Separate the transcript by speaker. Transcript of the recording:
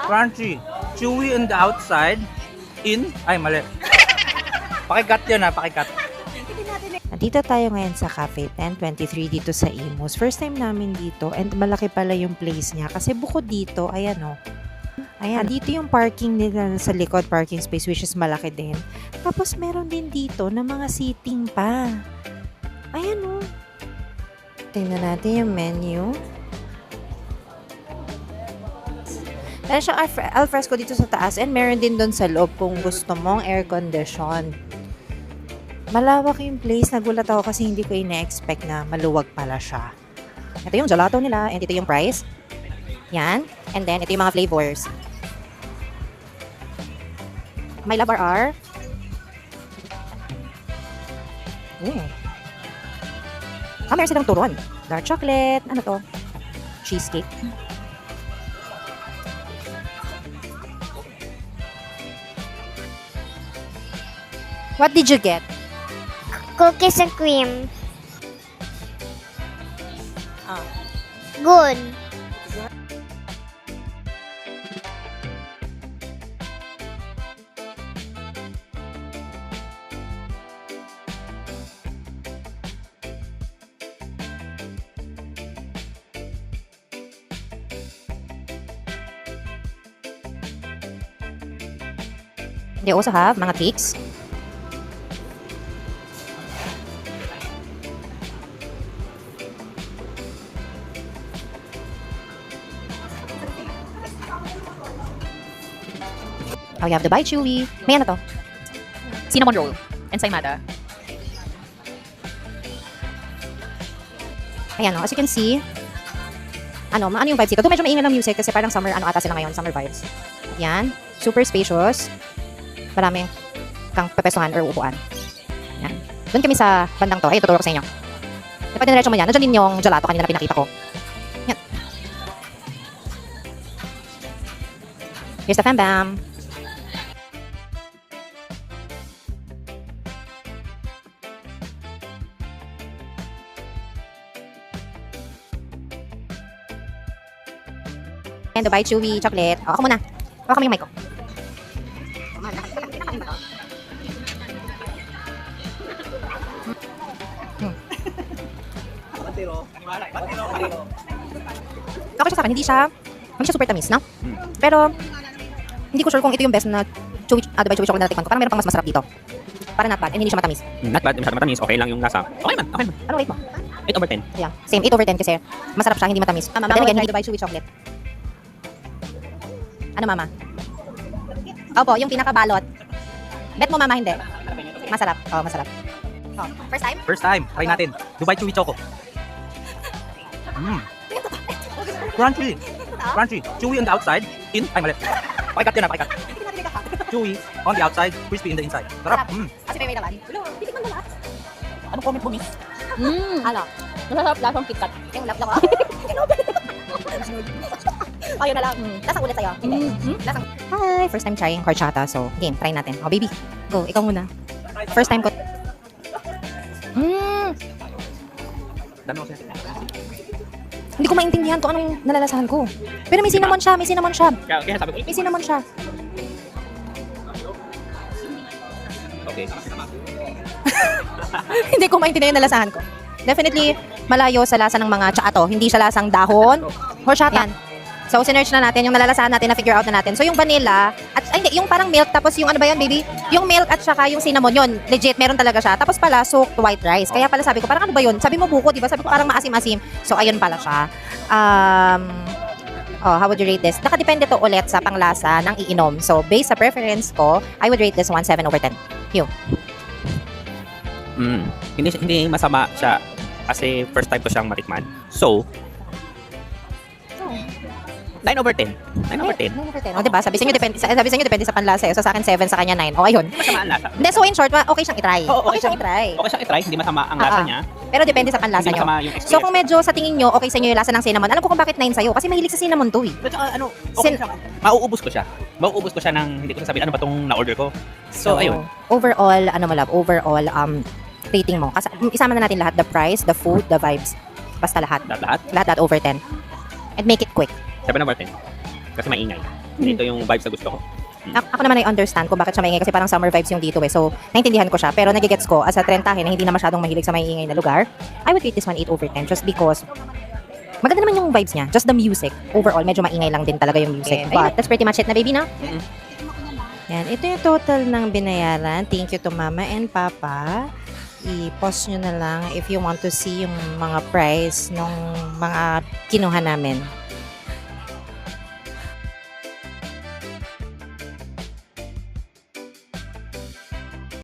Speaker 1: Crunchy. Chewy on the outside. Ay, mali. Pakikat yun ha, pakikat.
Speaker 2: Nandito tayo ngayon sa Cafe 1023 dito sa Imus. First time namin dito and malaki pala yung place niya kasi bukod dito, ayan o. Ayan, dito yung parking nila sa likod, parking space which is malaki din. Tapos meron din dito na mga seating pa. Ayan o. Tingnan natin yung menu. Meron siyang alfresco dito sa taas and meron din doon sa loob kung gusto mong air condition. Malawak yung place. Nagulat ako kasi hindi ko ina-expect na maluwag pala siya. Ito yung gelato nila and ito yung price. Yan. And then ito yung mga flavors. May love RR. Meron silang turon. Dark chocolate. Ano to? Cheesecake. What did you get?
Speaker 3: Cookies and cream.
Speaker 2: Ah.
Speaker 3: Good.
Speaker 2: They also have mga cakes. Oh, you have the Bai Chewy. May ano to?
Speaker 4: Cinnamon roll. Ensaymada.
Speaker 2: Ayan, as you can see, ano yung vibes dito? Ito medyo maingay lang music kasi parang summer, ata sila ngayon, summer vibes. Yan, super spacious. Maraming kang pepesuhan or upuan. Yan. Doon kami sa bandang to. Ay, tuturo ko sa inyo. Pwede diretso mo yan. Nandiyan din yung gelato kanina na pinakita ko. Yan. Here's the Fam Bam. And the Bai Chewy chocolate. O, ako muna. Hawakan mo yung mic ko. Okay siya sa akin, hindi siya super tamis, no? Pero, hindi ko sure kung ito yung best na chewy, the Bai Chewy chocolate na natikman ko. Parang meron pang mas masarap dito. Para not bad, and hindi siya matamis.
Speaker 1: Not bad, masyado matamis. Okay lang yung lasa. Okay man, okay man.
Speaker 2: Ano rate mo?
Speaker 1: 8 over 10.
Speaker 2: Yeah, same, 8 over 10 kasi masarap siya, hindi matamis. But then again, hindi the Bai Chewy chocolate. Ano, mama? Opo, yung pinakabalot. Bet mo, mama, hindi. Masarap. Oh, masarap. Oh, first time?
Speaker 1: First time, try natin. Dubai Chewy Choco. Crunchy. Crunchy. Chewy on the outside. Ay, mali. Pakikat yun ha, pakikat. Chewy on the outside, crispy in the inside. Sarap.
Speaker 2: Kasi may naman. Titikman mo lahat.
Speaker 1: Anong comment mo, miss?
Speaker 2: Ano?
Speaker 4: Masarap lasang KitKat.
Speaker 2: Yung lap ako. Ayun na lang. Lasang ulit sa'yo. Hindi. Lasang. Hi! First time trying horchata. So, game. Try natin. Oh, baby. Go. Ikaw muna. First time ko.
Speaker 1: Dami ko siya.
Speaker 2: Hindi ko maintindihan to anong nalalasahan ko. Pero may cinnamon siya. May cinnamon siya.
Speaker 1: Kaya sabi ko,
Speaker 2: May cinnamon siya.
Speaker 1: okay.
Speaker 2: Hindi ko maintindihan yung nalasahan ko. Definitely, malayo sa lasa ng mga tsaa. Hindi siya lasang dahon. Horchata. Yan. So, sinerch na natin yung nalalasahan natin, na-figure out na natin. So, yung vanilla, at hindi, yung parang milk, tapos yung ano ba yun, baby? Yung milk at saka yung cinnamon yun. Legit, meron talaga siya. Tapos pala, soaked white rice. Kaya pala sabi ko, parang ano ba yun? Sabi mo buko, di ba? Sabi ko, parang maasim-asim. So, ayun pala siya. How would you rate this? Nakadepende to ulit sa panglasa ng iinom. So, based sa preference ko, I would rate this 1 7 over 10. Yo.
Speaker 1: Hindi masama siya kasi first time ko siyang matikman. So, 9 over 10. 9 over 10.
Speaker 2: 9 over 10. O, diba? Sabi sa inyo, depende sa panlasa. So, sa akin, 7, sa kanya, 9. O, ayun.
Speaker 1: Masama ang lasa.
Speaker 2: Hindi, so in short, okay siyang itry.
Speaker 1: Oo,
Speaker 2: Okay siyang itry.
Speaker 1: Okay siyang itry, hindi masama ang lasa niya.
Speaker 2: Pero depende sa panlasa
Speaker 1: Hindi
Speaker 2: nyo.
Speaker 1: masama yung experience.
Speaker 2: So, kung medyo sa tingin nyo, okay sa inyo yung lasa ng cinnamon, alam ko kung bakit 9 sa'yo. Kasi mahilig sa cinnamon to eh.
Speaker 1: But saka ano, okay siya. Mauubos ko siya. Mauubos ko siya ng, hindi ko sabihin ano ba tong na-order ko. So, ayun.
Speaker 2: Overall, ano mo love, overall, rating mo. Kasi isama na natin lahat, the price, the food, the vibes. Basta lahat.
Speaker 1: Lahat?
Speaker 2: Lahat over 10. And make it quick.
Speaker 1: 7 over 10. Kasi maingay. Ito yung vibes na gusto ko.
Speaker 5: Ako naman ay understand kung bakit siya maingay kasi parang summer vibes yung dito eh. So, naintindihan ko siya. Pero nagigets ko as a trentahe na hindi na masyadong mahilig sa maingay na lugar, I would rate this one 8 over 10 just because maganda naman yung vibes niya. Just the music. Overall, medyo maingay lang din talaga yung music.
Speaker 2: Okay.
Speaker 5: But that's pretty much it na, baby, na?
Speaker 2: Yan, ito yung total ng binayaran. Thank you to Mama and Papa. I-post nyo na lang if you want to see yung mga price ng mga kinuha namin.